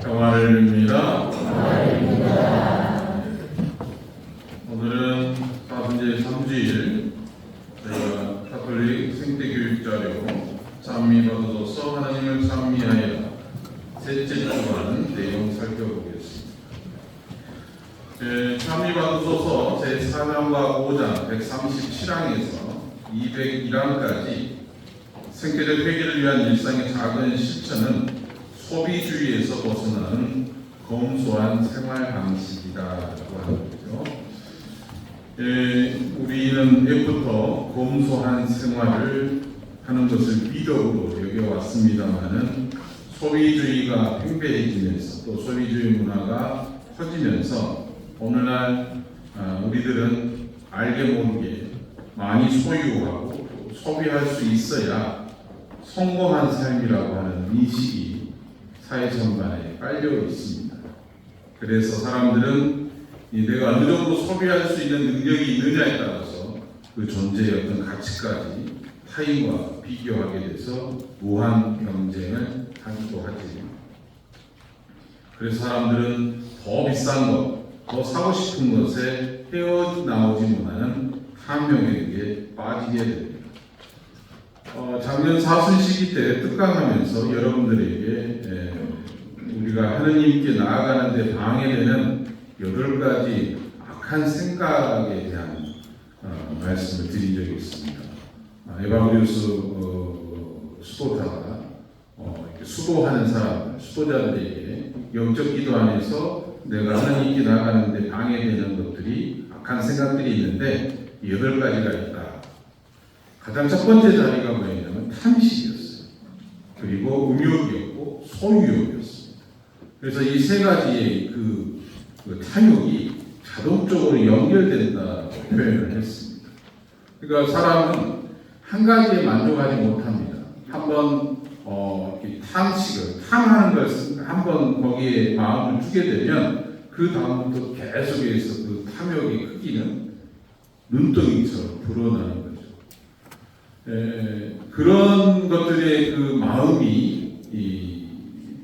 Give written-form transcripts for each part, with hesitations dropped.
평화를 빕니다. 오늘은 사순절 3주일 저희가 가톨릭 생태교육자료 찬미받으소서 하나님을 찬미하여 셋째 주간 내용 살펴보겠습니다. 찬미받으소서 제4장과 5장 137항에서 201항까지 생태적 회개를 위한 일상의 작은 실천은 소비주의에서 벗어나는 검소한 생활 방식이다라고 하는 거죠. 우리는 예부터 검소한 생활을 하는 것을 미덕으로 여겨왔습니다만은 소비주의가 팽배해지면서 또 소비주의 문화가 커지면서 오늘날 우리들은 알게 모르게 많이 소유하고 소비할 수 있어야 성공한 삶이라고 하는 인식이 사회 전반에 깔려 있습니다. 그래서 사람들은 내가 어느 정도 소비할 수 있는 능력이 있느냐에 따라서 그 존재의 어떤 가치까지 타인과 비교하게 돼서 무한 경쟁을 하기도 하지. 그래서 사람들은 더 비싼 것, 더 사고 싶은 것에 헤어나오지 못하는 탐욕에게 빠지게 됩니다. 작년 사순시기 때 특강하면서 여러분들에게 우리가 하느님께 나아가는 데 방해되는 8가지 악한 생각에 대한 말씀을 드린 적이 있습니다. 에바브리우스 수도자가 수도하는 사람, 수도자들에게 영적 기도 안에서 내가 하느님께 나아가는 데 방해되는 것들이 악한 생각들이 있는데 8가지가 있다. 가장 첫 번째 자리가 뭐였냐면 탐식이었어요. 그리고 음욕이었고 소유욕이었습니다. 그래서 이 3가지의 그 탐욕이 자동적으로 연결된다고 표현을 했습니다. 그러니까 사람은 한 가지에 만족하지 못합니다. 한번 탐식을 탐하는 것을 한번 거기에 마음을 주게 되면 그 다음부터 계속해서 그 탐욕의 크기는 눈덩이처럼 불어나는 거죠. 그런 것들의 그 마음이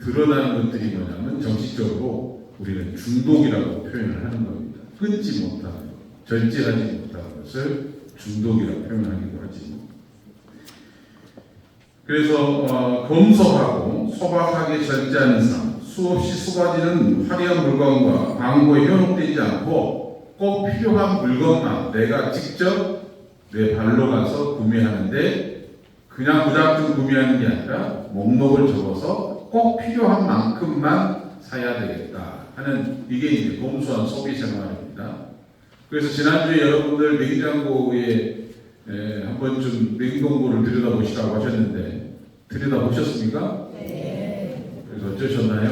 드러나는 것들이 뭐냐면 정식적으로 우리는 중독이라고 표현을 하는 겁니다. 끊지 못하는, 절제하지 못하는 것을 중독이라고 표현하기도 하지. 그래서 검소하고 소박하게 절제하는 삶, 수없이 쏟아지는 화려한 물건과 광고에 현혹되지 않고 꼭 필요한 물건만 내가 직접 내 발로 가서 구매하는데 그냥 무작정 구매하는 게 아니라 목록을 적어서 꼭 필요한 만큼만 사야 되겠다 하는 이게 이제 검소한 소비 생활입니다. 그래서 지난주에 여러분들 냉장고에 한번쯤 냉동고를 들여다보시라고 하셨는데 들여다보셨습니까? 네. 그래서 어쩌셨나요?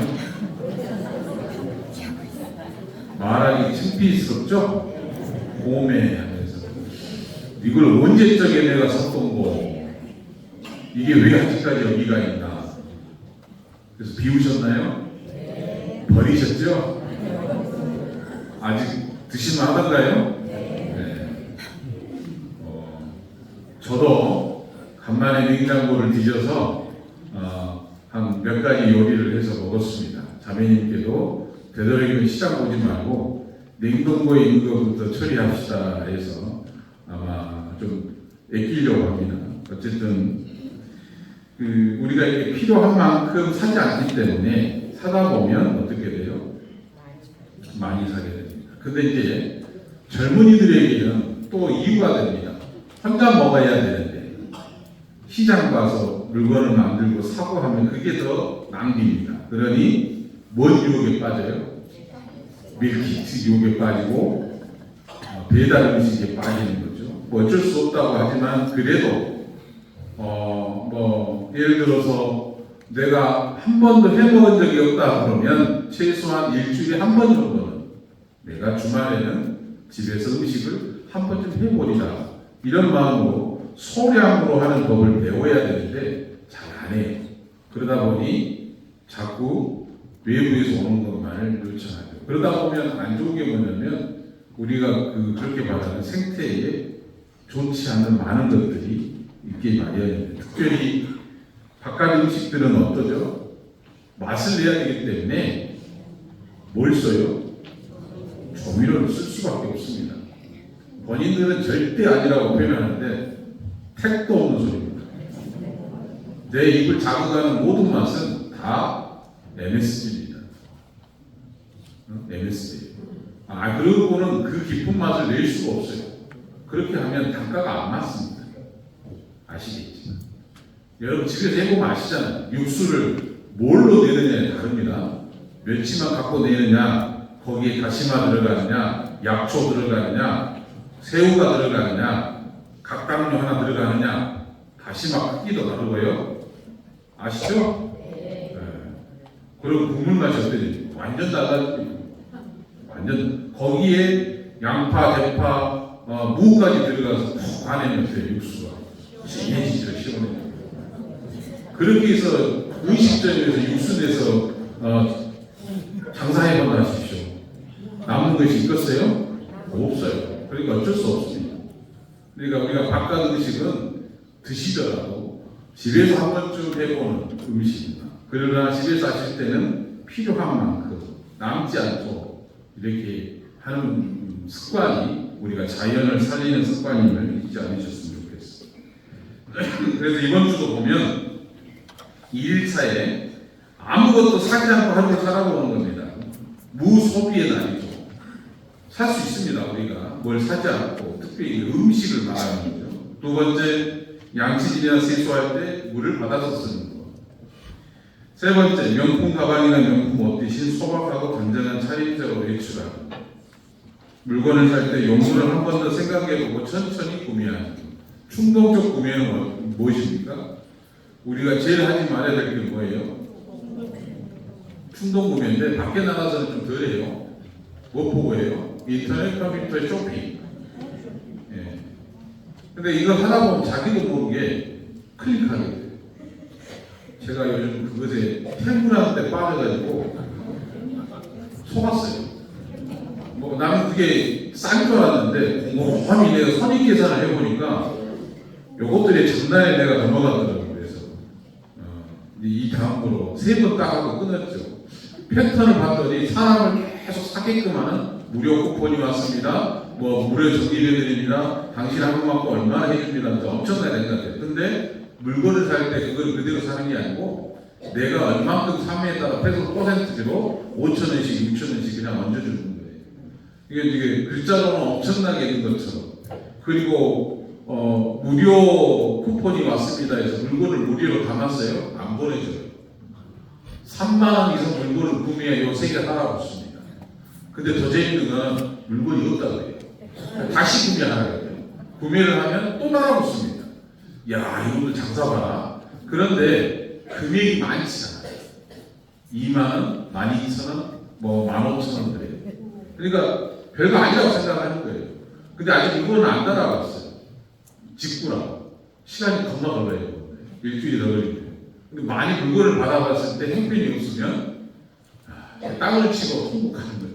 말하기 창피스럽죠? 고매하면서 이걸 언제적에 내가 샀던 거 이게 왜 아직까지 여기가 있나? 그래서 비우셨나요? 네. 버리셨죠? 아직 드시면 하던가요? 네. 저도 간만에 냉장고를 뒤져서 한 몇 가지 요리를 해서 먹었습니다. 자매님께도 되도록이면 시장 보지 말고 냉동고에 있는 것부터 처리합시다 해서 아마 좀 아끼려고 합니다. 어쨌든 우리가 이렇게 필요한 만큼 사지 않기 때문에 사다 보면 어떻게 돼요? 많이 사게 됩니다. 근데 이제 젊은이들에게는 또 이유가 됩니다. 혼자 먹어야 되는데 시장 가서 물건을 만들고 사고 하면 그게 더 낭비입니다. 그러니 뭔 유혹에 빠져요? 밀키트 유혹에 빠지고 배달 음식에 빠지는 거죠. 뭐 어쩔 수 없다고 하지만 그래도 예를 들어서 내가 한 번도 해먹은 적이 없다 그러면 최소한 일주일에 한 번 정도는 내가 주말에는 집에서 음식을 한 번쯤 해보리라 이런 마음으로 소량으로 하는 법을 배워야 되는데 잘 안 해요. 그러다 보니 자꾸 외부에서 오는 것만을 요청하죠. 그러다 보면 안 좋은 게 뭐냐면 우리가 그렇게 말하는 생태에 좋지 않은 많은 것들이 있기 마련입니다. 특별히 바깥 음식들은 어떠죠? 맛을 내야 되기 때문에 뭘 써요? 조미료를 쓸 수밖에 없습니다. 본인들은 절대 아니라고 표현하는데 택도 없는 소리입니다. 내 입을 자극하는 모든 맛은 다 MSG입니다. MSG. 그러고는 그 깊은 맛을 낼 수가 없어요. 그렇게 하면 단가가 안 맞습니다. 아시겠지? 여러분 집에서 해보면 아시잖아요. 육수를 뭘로 내느냐에 다릅니다. 멸치만 갖고 내느냐, 거기에 다시마 들어가느냐, 약초 들어가느냐, 새우가 들어가느냐, 각각류 하나 들어가느냐, 다시마 크기도 다르고요. 아시죠? 네. 그리고 국물 맛이 어때요? 완전 달라집니다. 완전 거기에 양파, 대파, 무까지 들어가서 푹 안에 넣어요. 육수가 진해지죠. 시원해요. 그렇게 해서 음식점에서 육수 내서 장사해보나 하십시오. 남는 것이 있겠어요? 없어요. 그러니까 어쩔 수 없습니다. 그러니까 우리가 바깥 음식은 드시더라도 집에서 한 번쯤 해보는 음식입니다. 그러나 집에서 하실 때는 필요한 만큼 남지 않도록 이렇게 하는 습관이 우리가 자연을 살리는 습관임을 잊지 않으셨으면 좋겠어요. 그래서 이번 주도 보면 2일차에 아무것도 사지 않고 하루를 살아보는 겁니다. 무소비의 날이죠. 살 수 있습니다. 우리가 뭘 사지 않고 특별히 음식을 말하는 거죠. 두 번째, 양치질이나 세수할 때 물을 받아서 쓰는 것. 세 번째, 명품 가방이나 명품 옷 대신 소박하고 단정한 차림새로 외출하고. 물건을 살 때 용도를 한 번 더 생각해보고 천천히 구매하는 것. 충동적 구매는 무엇입니까? 우리가 제일 하지 말아야 될 게 뭐예요? 충동 구매인데 밖에 나가서는 좀 덜해요. 뭐 보고 해요? 인터넷 컴퓨터 쇼핑. 예. 근데 이거 하다 보면 자기도 모르게 클릭하게 돼요. 제가 요즘 그것에 템분하는데 빠져가지고 속았어요. 뭐 나는 그게 싼 줄 알았는데 곰곰이 내가 선익 계산을 해보니까 요것들이 전날에 내가 넘어갔더라고요. 그래서 이 다음으로 3번 따가고 끊었죠. 패턴을 봤더니 사람을 계속 사게끔 하는 무료 쿠폰이 왔습니다. 뭐 무료 정리해드립니다. 당신 한 번 받고 얼마나 해줍니다. 엄청나게 된 것 같아요. 근데 물건을 살 때 그걸 그대로 사는 게 아니고 내가 얼마큼 사면에 따라 %로 5,000원씩 6,000원씩 그냥 얹어주는 거예요. 이게 글자로는 엄청나게 있는 것처럼. 그리고 무료 쿠폰이 왔습니다 해서 물건을 무료로 담았어요. 안 보내줘요. 3만 원 이상 물건을 구매해 요 3개 따라붙습니다. 근데 더 재밌는 건 물건이 없다고 해요. 다시 구매하라고 해요. 구매를 하면 또 따라붙습니다. 야, 이분들 장사 봐라. 그런데 금액이 많지 않아요. 2만 원, 12,000원, 뭐 15,000원 그래요. 그러니까 별거 아니라고 생각하는 거예요. 근데 아직 물건은 안 따라왔어요. 직구라고. 시간이 겁나 걸려요. 일주일이 더 걸리고요. 근데 많이 물건을 받아봤을 때 형편이 없으면 땅을 치고 통곡하는 거예요.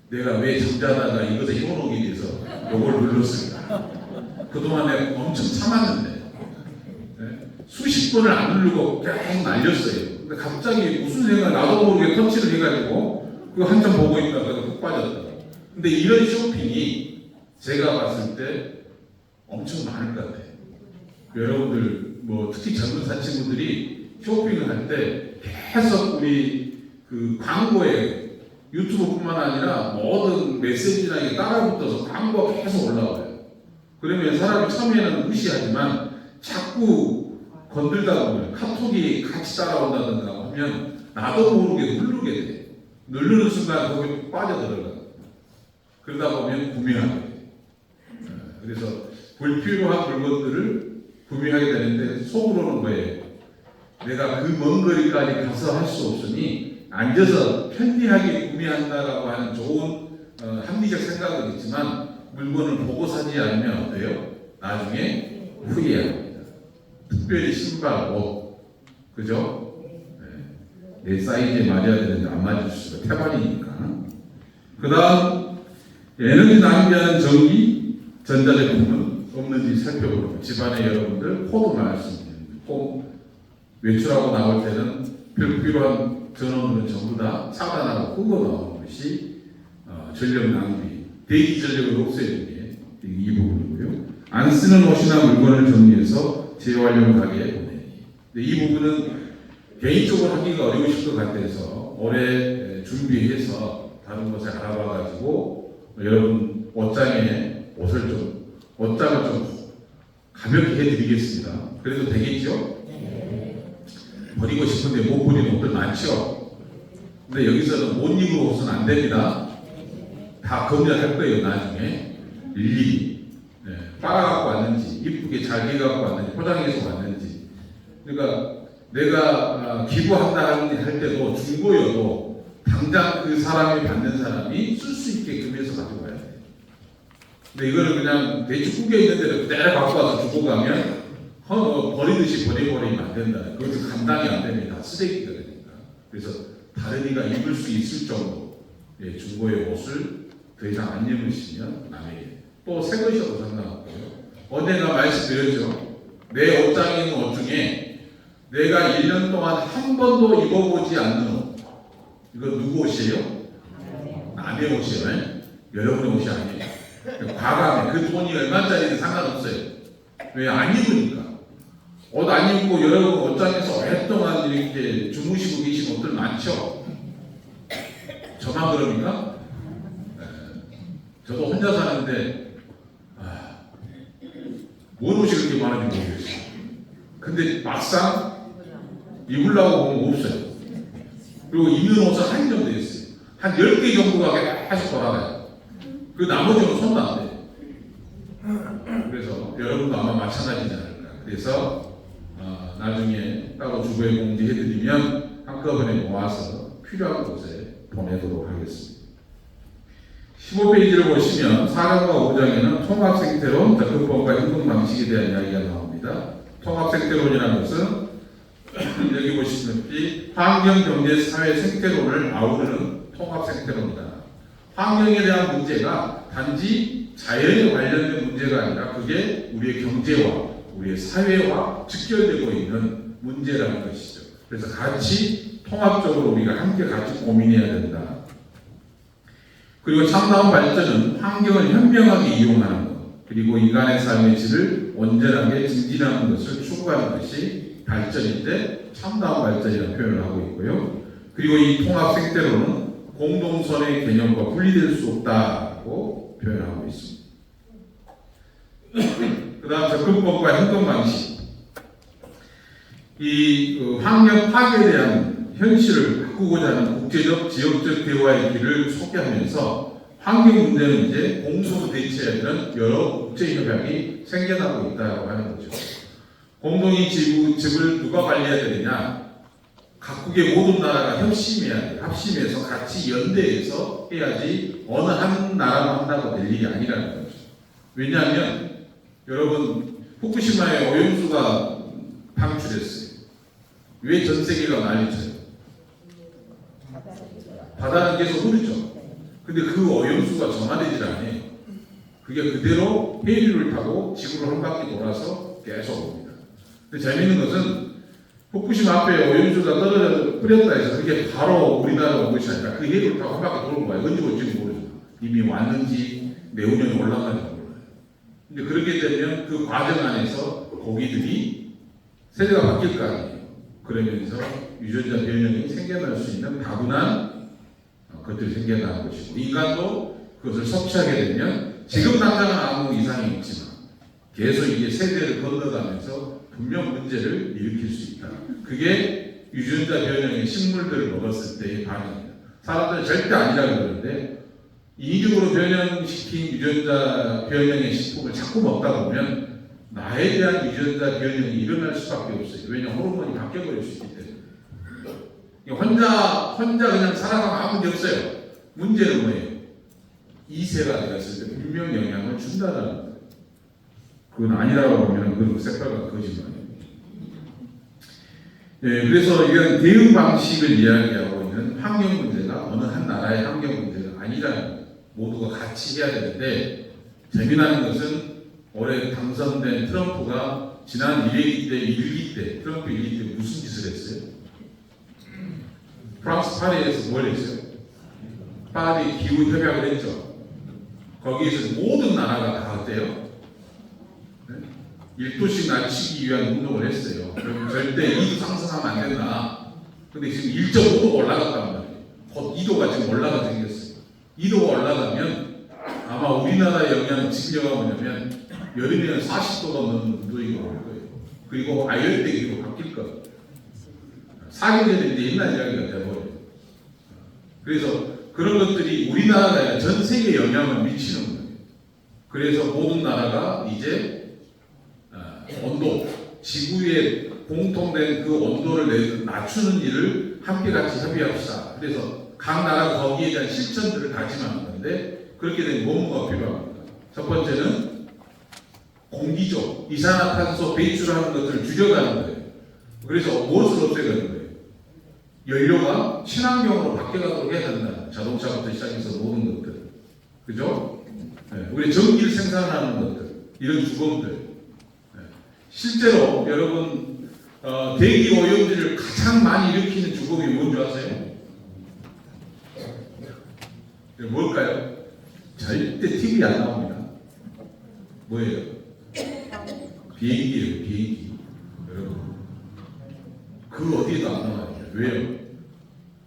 내가 왜 잠자다가 이것에 힘을 오게 돼서 요걸 눌렀을까. 그동안 내가 엄청 참았는데 수십 번을 안 누르고 계속 날렸어요. 근데 갑자기 무슨 생각 나도 모르게 터치를 해가지고 그거 한참 보고 있다가 훅 빠졌다. 근데 이런 쇼핑이 제가 봤을 때 엄청 많을 것 같아요. 여러분들 뭐 특히 젊은 사친구들이 쇼핑을 할 때 계속 우리 그 광고에 유튜브뿐만 아니라 모든 메시지나 이게 따라붙어서 광고가 계속 올라와요. 그러면 사람이 처음에는 무시하지만 자꾸 건들다 보면 카톡이 같이 따라온다든가 하면 나도 모르게 누르게 돼. 누르는 순간 거기 빠져들어가. 그러다 보면 구매하게 돼. 그래서 불필요한 물건들을 구매하게 되는데 속으로는 뭐예요? 내가 그 먼 거리까지 가서 할 수 없으니 앉아서 편리하게 구매한다라고 하는 좋은 합리적 생각은 있지만 물건을 보고 사지 않으면 어때요? 나중에 후회합니다. 특별히 신발, 옷, 그죠? 네. 내 사이즈에 맞아야 되는데 안 맞을 수가 태반이니까. 그 다음 에너지 낭비하는 전기, 전자제품은 없는지 살펴보고 집안에 여러분들 코드 말씀드립니다. 꼭 외출하고 나올 때는 불필요한 전원은 전부 다 차단하고 끄고 나오는 것이 전력 낭비, 대기 전력을 없애는 게 이 부분이고요. 안 쓰는 옷이나 물건을 정리해서 재활용 가게에 보내기. 이 부분은 개인적으로 하기가 어려우실 것 같아서 올해 준비해서 다른 곳에 알아봐가지고 여러분 옷장에 옷장을 좀 가볍게 해드리겠습니다. 그래도 되겠죠? 버리고 싶은데 못 버리는 옷들 많죠? 근데 여기서는 못 입을 옷은 안 됩니다. 다 검열할 거예요, 나중에. 일일이. 빨아갖고 왔는지, 이쁘게 잘 해갖고 왔는지, 포장해서 왔는지. 그러니까 내가 기부한다 할 때도 중고여도 당장 그 사람이 받는 사람이 쓸 수 있게끔 해서 가져가야 돼. 근데 이거를 그냥 대충 꾸겨 있는 대로 그대로 갖고 와서 주고 가면 버리듯이 버리면 안 된다. 그것도 감당이 안 됩니다. 쓰레기가 되니까. 그래서 다른 이가 입을 수 있을 정도 중고의 옷을 더 이상 안 입으시면 남에게 또 새 것이어도 상관없고요. 언젠가 말씀드렸죠. 내 옷장에 있는 옷 중에 내가 1년 동안 한 번도 입어보지 않는 옷. 이거 누구 옷이에요? 남의 옷이에요. 여러분의 옷이 아니에요. 과감해. 그 돈이 얼마짜리든 상관없어요. 왜? 안 입으니까. 옷 안 입고 여러분 옷장에서 오랫동안 이렇게 주무시고 계신 옷들 많죠? 저만 그럽니까? 저도 혼자 사는데 뭔 옷이 그렇게 많은지 모르겠어요. 근데 막상 입으려고 보면 없어요. 그리고 입는 옷은 한정되어 있어요. 한 10개 정도가 계속 돌아가요. 그 나머지는 손도 안 돼요. 그래서 여러분도 아마 마찬가지지 않을까. 그래서 나중에 따로 주부에 공지해드리면 한꺼번에 모아서 필요한 곳에 보내도록 하겠습니다. 15페이지를 보시면 4장과 5장에는 통합생태론, 접근법과 행동 방식에 대한 이야기가 나옵니다. 통합생태론이라는 것은 여기 보시다시피 환경, 경제, 사회, 생태론을 아우르는 통합생태론이다. 환경에 대한 문제가 단지 자연에 관련된 문제가 아니라 그게 우리의 경제와 우리의 사회와 직결되고 있는 문제라는 것이죠. 그래서 같이 통합적으로 우리가 함께 같이 고민해야 된다. 그리고 참다운 발전은 환경을 현명하게 이용하는 것, 그리고 인간의 삶의 질을 온전하게 증진하는 것을 추구하는 것이 발전인데 참다운 발전이라는 표현을 하고 있고요. 그리고 이 통합 생태로는 공동선의 개념과 분리될 수 없다고 표현하고 있습니다. 그 다음 접근법과 행동 방식. 이 환경 파괴에 대한 현실을 바꾸고자 하는 국제적, 지역적 대화의 길을 소개하면서 환경 문제는 이제 공동 대처해야 되는 여러 국제협약이 생겨나고 있다고 하는 거죠. 공동의 집을 누가 관리해야 되느냐? 각국의 모든 나라가 협심해야 돼. 합심해서 같이 연대해서 해야지 어느 한 나라만 한다고 될 일이 아니라는 거죠. 왜냐하면 여러분 후쿠시마에 오염수가 방출했어요. 왜 전 세계가 난리쳐요? 바다는 계속 흐르죠. 근데 그 오염수가 정화되질 않아요. 그게 그대로 해류를 타고 지구를 한 바퀴 돌아서 계속 옵니다. 근데 재미있는 것은 후쿠시마 앞에 오염수가 떨어져 뿌렸다 해서 그게 바로 우리나라로 온 것이 아니라 그 해류를 타고 한 바퀴 도는 거예요. 언제 올지 모르죠. 이미 왔는지 내후년에 올라가는지 몰라요. 근데 그렇게 되면 그 과정 안에서 고기들이 세대가 바뀔 거 아니에요. 그러면서 유전자 변형이 생겨날 수 있는 다분한 것들이 생겨나는 것이고 인간도 그것을 섭취하게 되면 지금 당장은 아무 이상이 없지만 계속 이게 세대를 건너가면서 분명 문제를 일으킬 수 있다. 그게 유전자 변형의 식물들을 먹었을 때의 반응입니다. 사람들은 절대 아니라고 그러는데 인위적으로 변형시킨 유전자 변형의 식품을 자꾸 먹다 보면 나에 대한 유전자 변형이 일어날 수밖에 없어요. 왜냐하면 호르몬이 바뀌어버릴 수 있기 때문에. 혼자 그냥 살아가면 아무 문제 없어요. 문제는 뭐예요? 2세가 되었을 때 분명 영향을 준다는 거예요. 그건 아니라고 보면 그건 색깔과 거짓말이에요. 그래서 이런 대응 방식을 이야기하고 있는 환경 문제가 어느 한 나라의 환경 문제가 아니라는 거예요. 모두가 같이 해야 되는데 재미나는 것은 올해 당선된 트럼프가 지난 1기 때 트럼프 1기 때 무슨 짓을 했어요? 프랑스 파리에서 뭘 했어요? 파리 기후 협약을 했죠. 거기에서 모든 나라가 다 어때요? 1도씩 낮추기 위한 운동을 했어요. 그럼 절대 2도 상승하면 안 된다. 근데 지금 1.5도가 올라갔단 말이에요. 곧 2도가 지금 올라가 생겼어요. 2도가 올라가면 아마 우리나라의 영향은 지금여가 뭐냐면 여름에는 40도가 넘는 운동이 올 거예요. 그리고 아열대기로 바뀔 거예요. 사계절이 이제 옛날 이야기가 돼버려요. 그래서 그런 것들이 우리나라가 아니라 전 세계에 영향을 미치는 거예요. 그래서 모든 나라가 이제 온도, 지구의 공통된 그 온도를 낮추는 일을 함께 같이 협의합시다. 그래서 각 나라가 거기에 대한 실천들을 다짐하는 건데 그렇게 된 뭐가 필요합니다. 첫 번째는 공기죠. 이산화탄소 배출하는 것들을 줄여가는 거예요. 그래서 무엇을 없애가는 거예요? 연료가 친환경으로 바뀌어가도록 해야 된다. 자동차부터 시작해서 모든 것들. 그죠? 네. 우리 전기를 생산하는 것들. 이런 주범들. 네. 실제로 여러분 대기 오염들을 가장 많이 일으키는 주범이 뭔지 아세요? 네, 뭘까요? 절대 TV에 안 나옵니다. 뭐예요? 비행기예요, 비행기. 여러분. 그 어디에도 안 나와요. 왜요?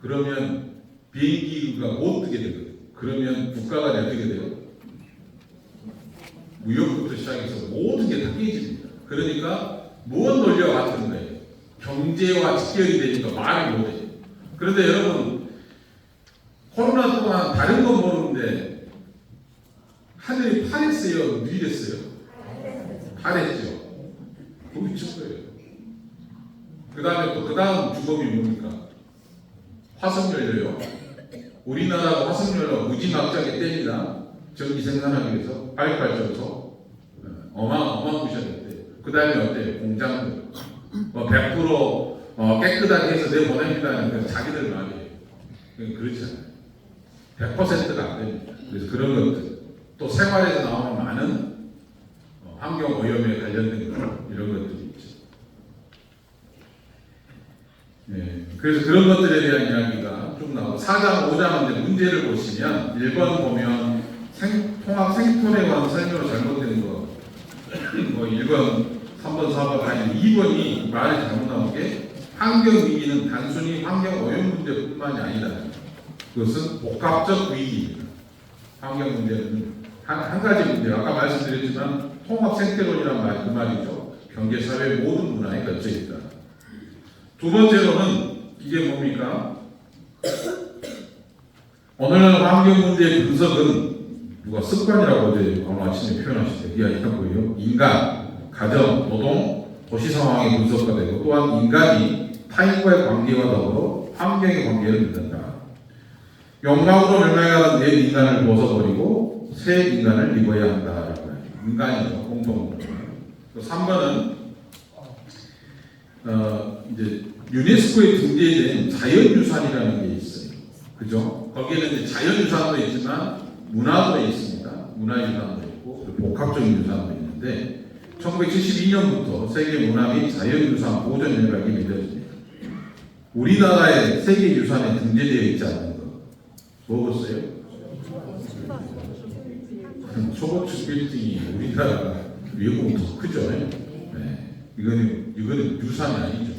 그러면 비행기가 못 뜨게 되거든요. 그러면 국가가 어떻게 돼요? 무역부터 시작해서 모든 게 다 깨집니다. 그러니까 무언 논리와 같은 거예요. 경제와 직결이 되니까 말을 못해요. 그런데 여러분 코로나 동안 다른 건 모르는데 하늘이 파랬어요? 누랬어요? 파랬죠. 거기 쳤어요. 그 다음에 또 그 다음 주범이 뭡니까? 화석연료요. 우리나라가 화석연료 무지막지하게 뗍니다. 전기 생산하기 위해서 발전소 어마무시하게 떼요. 그 다음에 어때요? 공장들 100% 깨끗하게 해서 내보냅니다. 그래서 자기들 말이에요. 그렇지 않아요. 100%가 안 됩니다. 그래서 그런 것들 또 생활에서 나오는 많은 환경 오염에 관련된 것 이런 것들이 있죠. 네, 그래서 그런 것들에 대한 이야기가 쭉 나오고 4장, 5장인데 문제를 보시면 1번 보면 통합 생태론에 관한 설명으로 잘못된 거 1번, 3번, 4번 아니 2번이 말이 잘못 나온 게 환경 위기는 단순히 환경 오염 문제뿐만이 아니다. 그것은 복합적 위기입니다. 환경 문제는 한 가지 문제 아까 말씀드렸지만 통합 생태론이란 말 그 말이죠. 경제, 사회 모든 문화에 걸쳐 있다. 두 번째로는 이게 뭡니까? 오늘날 환경 문제의 분석은 누가 습관이라고 어제 오늘 아침에 표현하실 때 이야기했고요. 인간, 가정, 노동, 도시 상황의 분석가 되고 또한 인간이 타인과의 관계와 더불어 환경의 관계를 맺는다. 욕망으로 멸망하는 옛 인간을 벗어버리고 새 인간을 입어야 한다라고 해요. 인간이죠. 공통. 3번은 이제 유네스코에 등재된 자연유산이라는 게 있어요. 그죠? 거기에는 이제 자연유산도 있지만 문화도 있습니다. 문화유산도 있고 복합적인 유산도 있는데 1972년부터 세계문화 및 자연유산 보존 협약이 맺어집니다. 우리나라의 세계유산에 등재되어 있지 않는 거 먹었어요? 초고추 빌딩이 우리나라가 외국은 더 크죠? 네. 이거는 유산이 아니죠.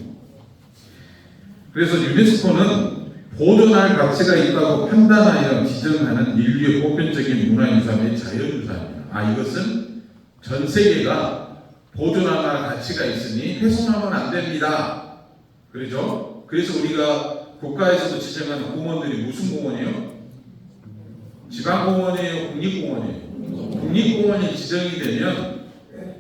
그래서 유네스코는 보존할 가치가 있다고 판단하여 지정하는 인류의 보편적인 문화유산의 자연유산입니다. 이것은 전 세계가 보존할 만한 가치가 있으니 훼손하면 안 됩니다. 그렇죠? 그래서 우리가 국가에서도 지정하는 공원들이 무슨 공원이에요? 지방공원이에요? 국립공원이에요? 국립공원이 지정이 되면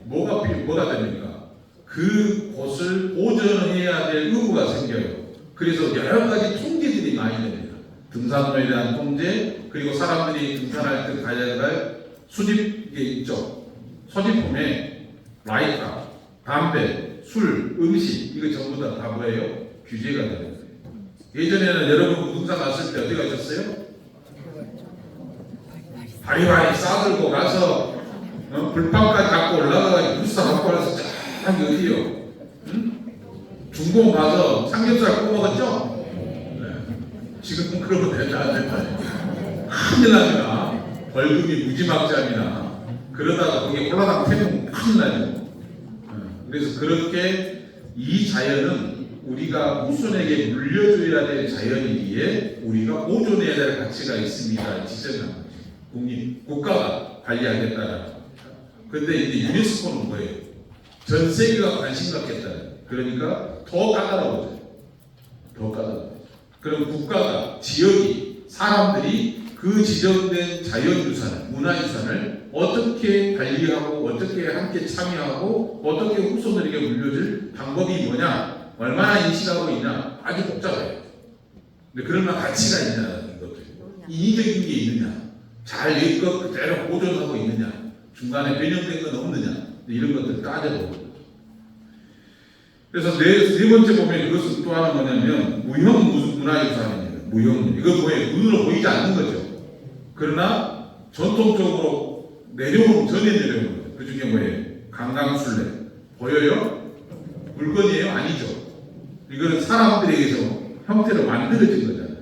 뭐가 됩니까? 그 곳을 보존해야 될 의무가 생겨요. 그래서 여러 가지 통제들이 많이 됩니다. 등산로에 대한 통제, 그리고 사람들이 등산할 때 가져야 할 수집게 있죠. 소지품에 라이터, 담배, 술, 음식 이거 전부 다 뭐예요? 규제가 되는 거예요. 예전에는 여러분 등산 갔을 때 어디 가셨어요? 바리바리 싸들고 가서 불판까지 갖고 올라가가지고 부스 갖고 와서 쫙 어디요? 응? 중공 가서 삼겹살 구워 먹었죠? 네. 지금 그러면 된다 안 된다. 큰일 납니다. 벌금이 무지막지합니다. 그러다가 거기에 홀라당 태우면 큰일 나죠. 그래서 그렇게 이 자연은 우리가 후손에게 물려줘야 될 자연이기에 우리가 보존해야 될 가치가 있습니다. 지적한 거죠. 국가가 관리하겠다라는 겁니다. 그런데 이제 유네스코는 뭐예요? 전 세계가 관심 갖겠다. 그러니까 더 까다로워져요. 더 까다로워져요. 그럼 국가가, 지역이, 사람들이 그 지정된 자연유산을, 문화유산을 어떻게 관리하고 어떻게 함께 참여하고 어떻게 후손들에게 물려줄 방법이 뭐냐, 얼마나 인식하고 있냐, 아주 복잡해요. 근데 그러나 가치가 있냐는 것들, 인위적인 게 있느냐, 잘 이것 그대로 보존하고 있느냐, 중간에 변형된 건 없느냐, 이런 것들 따져보고. 그래서 네 번째 보면 그것은 또 하나 뭐냐면 무형 문화유산입니다. 무형, 이건 뭐예요? 눈으로 보이지 않는 거죠. 그러나 전통적으로 내려오는, 전에 내려오는 거죠. 그 중에 뭐예요? 강강술래. 보여요? 물건이에요? 아니죠. 이거는 사람들에 의해서 형태로 만들어진 거잖아요.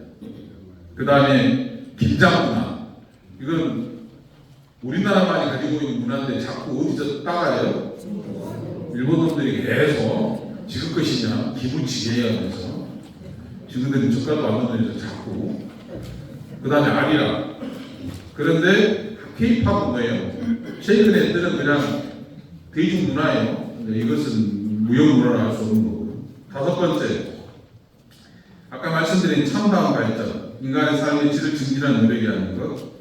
그 다음에 김장문화. 이건 우리나라만이 가지고 있는 문화인데 자꾸 어디서 따가요? 일본 놈들이 계속 지금 것이냐 기분치게 하면서 지금들은 젓가락도 안 넣으면서 자꾸. 그 다음에 아리랑. 그런데 K-팝은 뭐예요? 최근에 뜨는 그냥 대중문화예요. 이것은 무형문화로 할 수 없는 거고. 다섯 번째, 아까 말씀드린 참다운 발전, 인간의 삶의 질을 증진하는 노력이라는 것.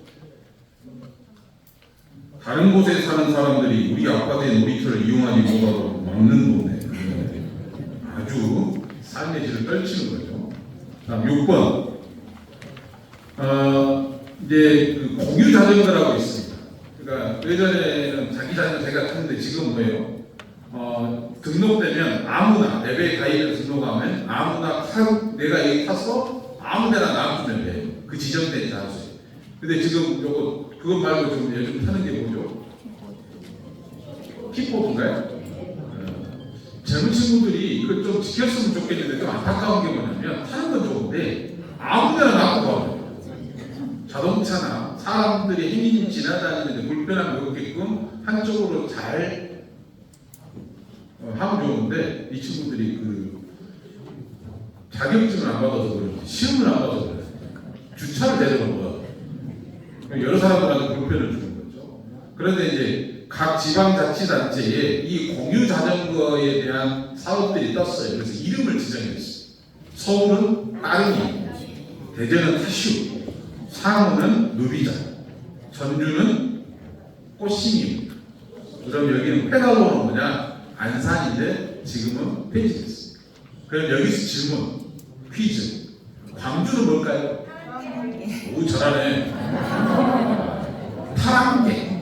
다른 곳에 사는 사람들이 우리 아파트의 놀이터를 이용하지 못하도록 막는 동네. 아주 삶의 질을 떨치는 거죠. 다음 6번. 이제 그 공유 자전거라고 있습니다. 그러니까 예전에는 자기 자전거 제가 탔는데 지금 뭐예요? 등록되면 아무나, 앱에 가입해서 등록하면 아무나 내가 여기 타서 아무데나 놔두면 돼요. 그 지정된 장소에. 근데 지금 그것 말고 좀 요즘 타는 게 뭐죠? 킥보드인가요? 젊은 친구들이 이걸 좀 지켰으면 좋겠는데 좀 안타까운 게 뭐냐면 타는 건 좋은데 아무데나 놔두고 가요. 자동차나 사람들이 행인이 지나다니는데 불편함이 없게끔 한쪽으로 잘 하면 좋은데 이 친구들이 그 자격증을 안 받아서 그런지 시험을 안 받아서 그래요. 주차를 제대로 못 하고 여러 사람들한테 불편을 주는 거죠. 그런데 이제 각 지방자치단체에 이 공유 자전거에 대한 사업들이 떴어요. 그래서 이름을 지정했어요. 서울은 따릉이, 대전은 타슈, 상호는 누비자, 전주는 꽃심입니다. 그럼 여기는 페달로는 뭐냐? 안산인데 지금은 폐지됐습니다. 그럼 여기서 질문, 퀴즈. 광주는 뭘까요? 오, 잘하네. 타랑개.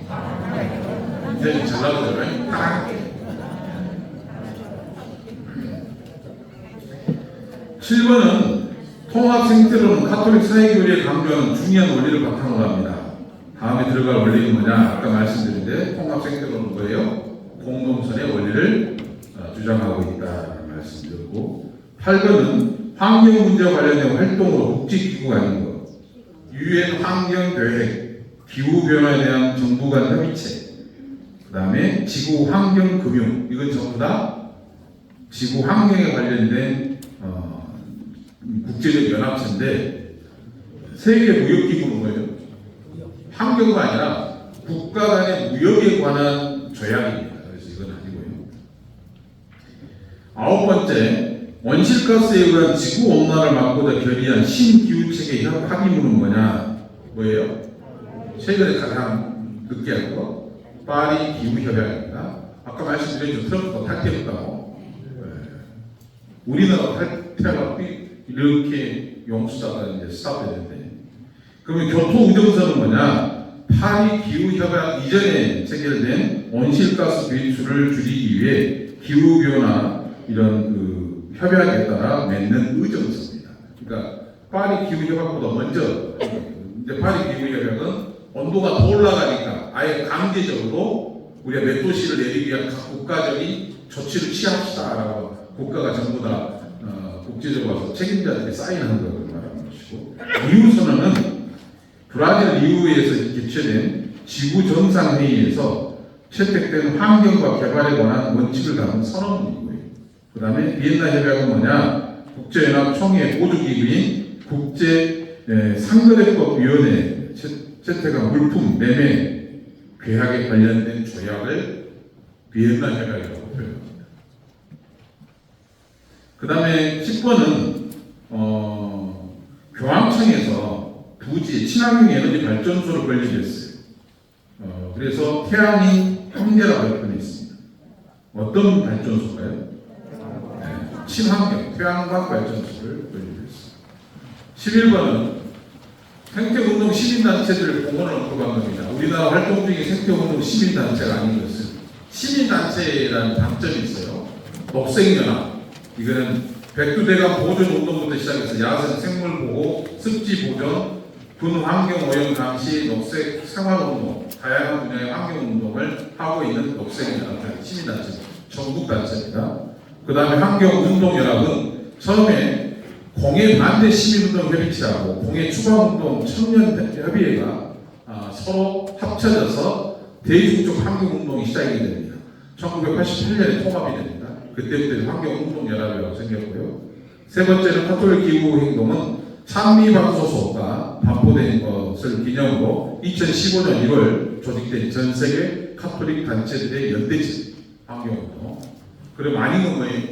이제 전라도잖아요. 타랑개. 7번은 통합 생태론은 가톨릭 사회교리에 강조하는 중요한 원리를 바탕으로 합니다. 다음에 들어갈 원리는 뭐냐? 아까 말씀드린데 통합 생태론은 뭐예요? 공동선의 원리를 주장하고 있다는 말씀드렸고, 8번은 환경 문제와 관련된 활동으로 국제기구가 아닌 것, 유엔 환경계획, 기후변화에 대한 정부 간 협의체, 그 다음에 지구 환경 금융, 이건 전부 다 지구 환경에 관련된 국제적 연합체인데, 세계 무역기구는 뭐예요? 환경가 아니라 국가 간의 무역에 관한 조약입니다. 그래서 이건 아니고요. 9번째, 온실가스에 의한 지구 온난화를 막고자 결의한 신기후체계 합의문은 뭐예요? 최근에 가장 늦게 한 거, 파리 기후협약입니다. 아까 말씀드린 트럼프가 탈퇴했다고. 우리나라 탈퇴가 이렇게 용수다가 이제 스탑했는데, 그러면 교통운전선은 뭐냐? 파리 기후협약 이전에 체결된 온실가스 배출을 줄이기 위해 기후변화 이런 그 협약에 따라 맺는 의정서입니다. 그러니까 파리 기후협약보다 먼저, 이제 파리 기후협약은 온도가 더 올라가니까 아예 강제적으로 우리가 몇 도시를 내리기 위한 각 국가적인 조치를 취합시다라고 국가가 전부 다 국제적으로 와서 책임자들이 사인하는 것을 말하는 것이고, 것이고, 리우 선언은 브라질 리우에서 개최된 지구 정상회의에서 채택된 환경과 개발에 관한 원칙을 담은 선언문이고요. 그 다음에 비엔나 협약은 뭐냐? 국제연합 총회 보조기구인 국제상거래법위원회 채택한 물품 매매 계약에 관련된 조약을 비엔나 협약이라고 표현합니다. 그 다음에 10번은 교황청에서 부지 친환경 에너지 발전소를 건립했어요. 그래서 태양인 형제라고 표현했습니다. 어떤 발전소가요? 네, 친환경 태양광 발전소를 건립했습니다. 11번은 생태운동 시민단체들을 공헌을 언급한 겁니다. 우리나라 활동 중에 생태운동 시민단체가 아닌 것은 시민단체라는 단점이 있어요. 녹색연합, 이거는 백두대간 보존운동부터 시작해서 야생 생물보호, 습지보존, 군환경오염 감시, 녹색 생활운동, 다양한 분야의 환경운동을 하고 있는 녹색연합 시민단체, 전국단체입니다. 그 다음에 환경운동연합은 처음에 공해 반대 시민운동 협의체하고 공해 추방운동 청년협의회가 서로 합쳐져서 대중적 환경운동이 시작이 됩니다. 1988년에 통합이 됩니다. 그때부터 환경운동연합이라고 생겼고요. 세 번째는 카톨릭 기후행동은 찬미방소소가 반포된 것을 기념으로 2015년 1월 조직된 전세계 카톨릭 단체들의 연대체 환경운동. 그럼 아닌 거예요.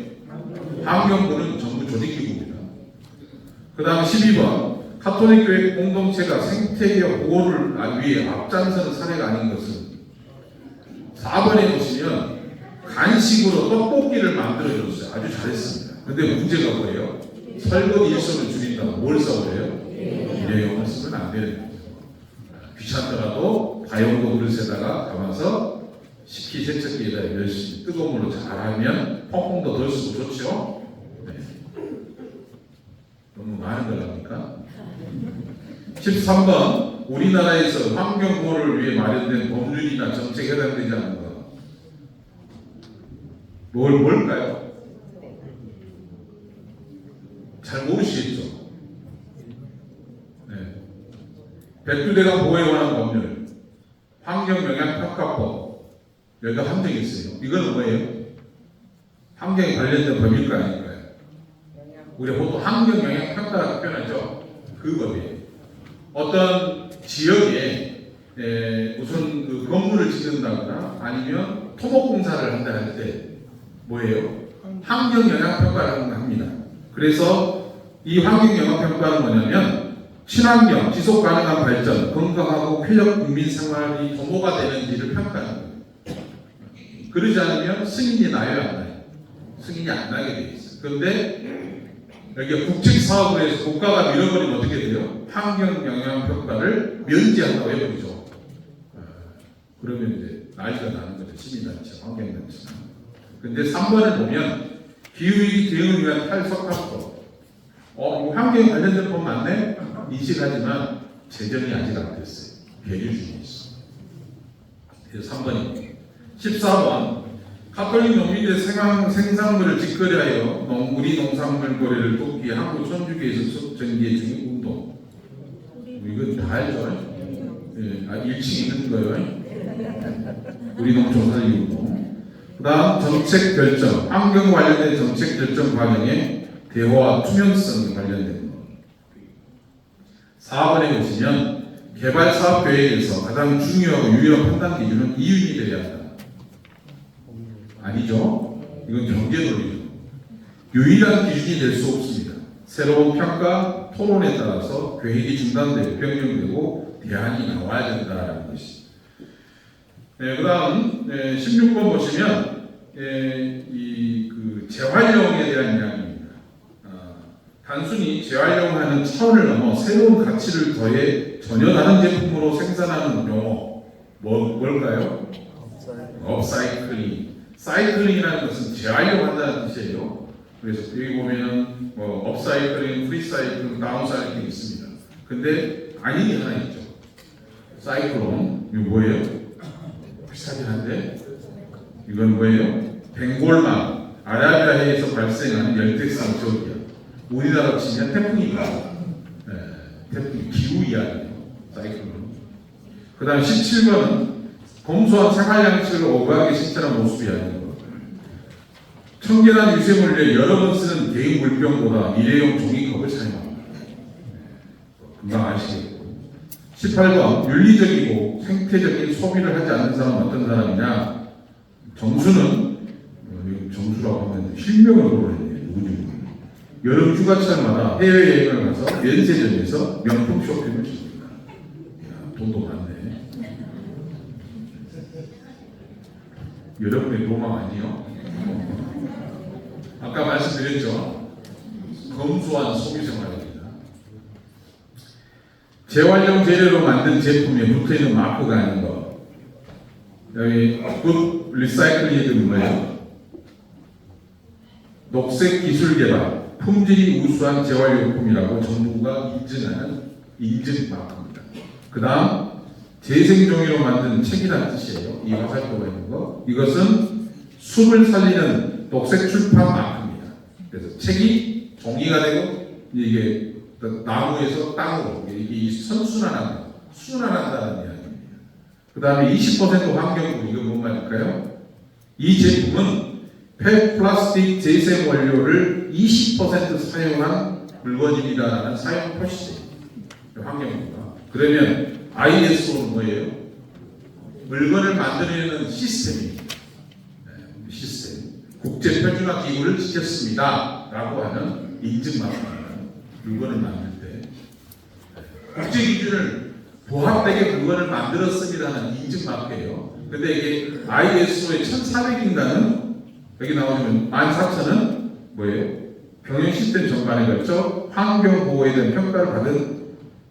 환경부는 전부 조직기구입니다. 그 다음 12번 카톨릭 교회 공동체가 생태계 보호를 위해 앞장서는 사례가 아닌 것은 4번에 보시면 간식으로 떡볶이를 만들어줬어요. 아주 잘했습니다. 근데 문제가 뭐예요? 설거지 일손을 줄인다고 뭘 써버려요? 일회용을 쓰면 안 되는 거죠. 귀찮더라도 다용도 그릇에다가 담아서 식기세척기에다 열심히 뜨거운 물로 잘하면 펑펑 더 쓰고 좋죠? 네. 너무 많은 거랍니까? 13번 우리나라에서 환경보호를 위해 마련된 법률이나 정책에 해당되지 않는 것 뭘까요? 잘 모르시겠죠? 네. 백두대간 보호에 관한 법률, 환경영향평가법, 여기가 함정이 있어요. 이거는 뭐예요? 환경에 관련된 법일까 아닐까요? 우리가 보통 환경영향평가라고 표현하죠. 그 법이에요. 어떤 지역에 우선 그 건물을 짓는다거나 아니면 토목공사를 한다 할 때 뭐예요? 환경영향평가를 합니다. 그래서 이 환경영향평가는 뭐냐면 친환경, 지속가능한 발전, 건강하고 쾌적 국민 생활이 도모가 되는지를 평가하는 거예요. 그러지 않으면 승인이 나요, 안 나요? 승인이 안 나게 돼 있어요. 그런데 여기 국책사업을 해서 국가가 밀어버리면 어떻게 돼요? 환경영향평가를 면제한다고 해버리죠. 그러면 이제 난리가 나는 거죠. 시민단체, 환경단체. 근데 3번을 보면 기후위기 대응을 위한 탈석합법. 이거 환경에 관련된 법 맞네? 인식하지만 제정이 아직 안 됐어요. 계류 중에 있어. 그래서 3번입니다. 14번 카톨릭 농민들의 생산물을 직거래하여 우리 농산물 거래를 돕기 위해 한국 천주교에서 전개 중인 운동. 이건 다 알죠? 예, 1층에 있는 거예요. 우리 농촌 살리 운동. 그 다음 정책 결정, 환경 관련된 정책 결정 과정에 대화와 투명성에 관련된 것. 4번에 보시면 개발 사업 계획에서 가장 중요하고 유일한 판단 기준은 이윤이 되어야 한다. 아니죠. 이건 경제 논리죠. 유일한 기준이 될 수 없습니다. 새로운 평가, 토론에 따라서 계획이 중단되고 변경되고 대안이 나와야 된다는 것이. 네, 그 다음 16번 보시면 그 재활용에 대한 이야기입니다. 단순히 재활용하는 차원을 넘어 새로운 가치를 더해 전혀 다른 제품으로 생산하는 용어 뭘까요? 업사이클링. 사이클링이라는 것은 재활용한다는 뜻이에요. 그래서 여기 보면은 업사이클링, 프리사이클링, 다운사이클링이 있습니다. 근데 아닌 게 하나 있죠. 사이클론. 이거 뭐예요? 비슷하긴 한데 이건 뭐예요? 벵골만 아라비아해에서 발생하는 열대성 지역이야. 우리나라 치면 태풍이다. 네. 태풍 기후 이야기예요. 사이클론. 그 다음 17번은 검소한 생활양식을 오버하게 실천한 모습이 아닌 것. 청결한 유생을 위해 여러 번 쓰는 개인 물병보다 일회용 종이컵을 사용합니다. 금방 아시겠고. 18번 윤리적이고 생태적인 소비를 하지 않는 사람은 어떤 사람이냐? 정수는 정수라고 하면 실명을 모르겠네요. 누구지? 여름 휴가철마다 해외여행을 가서 면세점에서 명품 쇼핑을 합니다. 돈도 많네. 여러분의 로망 아니요? 아까 말씀드렸죠? 검소한 소비 생활입니다. 재활용 재료로 만든 제품에 붙어있는 마크가 아닌 것. 여기 굿 리사이클링은 뭐예요? 녹색 기술 개발, 품질이 우수한 재활용품이라고 정부가 인증하는 인증 마크입니다. 그 다음 재생종이로 만든 책이라는 뜻이에요. 이 화살표가 있는 거. 이것은 숲을 살리는 녹색 출판 마크입니다. 그래서 책이 종이가 되고 이게 나무에서 땅으로 이게 선순환한다. 순환한다는 이야기입니다. 그 다음에 20% 환경부 이거 뭔 말일까요? 이 제품은 폐플라스틱 재생 원료를 20% 사용한 물건입니다라는 사용 표시 환경부가. 그러면 ISO는 뭐예요? 물건을 만들어내는 시스템입니다. 시스템. 국제표준화 기구를 지켰습니다. 라고 하는 인증마크입니다. 물건을 만들 때. 국제기준을 부합되게 물건을 만들었습니다는 인증마크예요. 근데 이게 ISO의 1400인가는 여기 나오면 14,000은 뭐예요? 병영 시스템 전반에 걸쳐 환경 보호에 대한 평가를 받은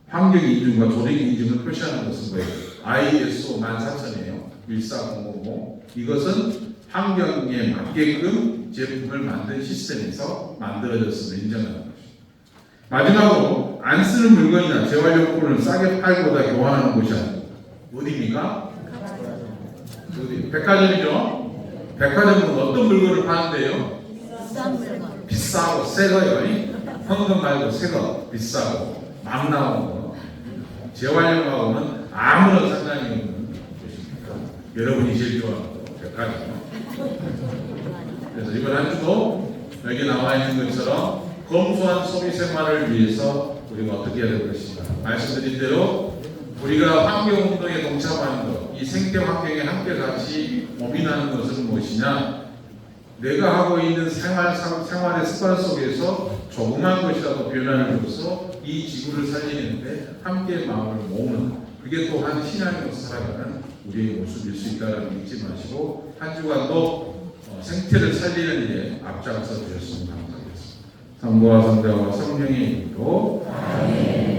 환경 인증과 조직 인증을 표시하는 것은 뭐예요? ISO 14,000이에요. 14005. 이것은 환경에 맞게끔 제품을 만든 시스템에서 만들어졌음을 인정하는 것입니다. 마지막으로 안 쓰는 물건이나 재활용품을 싸게 팔고다 교환하는 곳이 어디입니까? 어디? 백화점이죠. 백화점은 어떤 물건을 파는데요? 비싼 물건. 비싸고 새거요. 현금 말고 새거 비싸고 막 나오는 거. 재활용하고는 아무런 상관이 없는 곳입니다. 여러분이 제일 좋아하는 거 백화점. 그래서 이번 한 주도 여기 나와 있는 것처럼 검소한 소비 생활을 위해서 우리가 어떻게 해야 될 것인가. 말씀드린 대로 우리가 환경운동에 동참하는 것, 이 생태 환경에 함께 같이 고민하는 것은 무엇이냐? 내가 하고 있는 생활의 습관 속에서 조그만 것이라도 변화를 줘서 이 지구를 살리는데 함께 마음을 모으는, 그게 또한 신앙으로서 살아가는 우리의 모습일 수 있다는 걸 잊지 마시고 한 주간도 생태를 살리는 일에 앞장서 주셨으면 감사하겠습니다. 성부와 성자와 성령의 이름으로 아멘.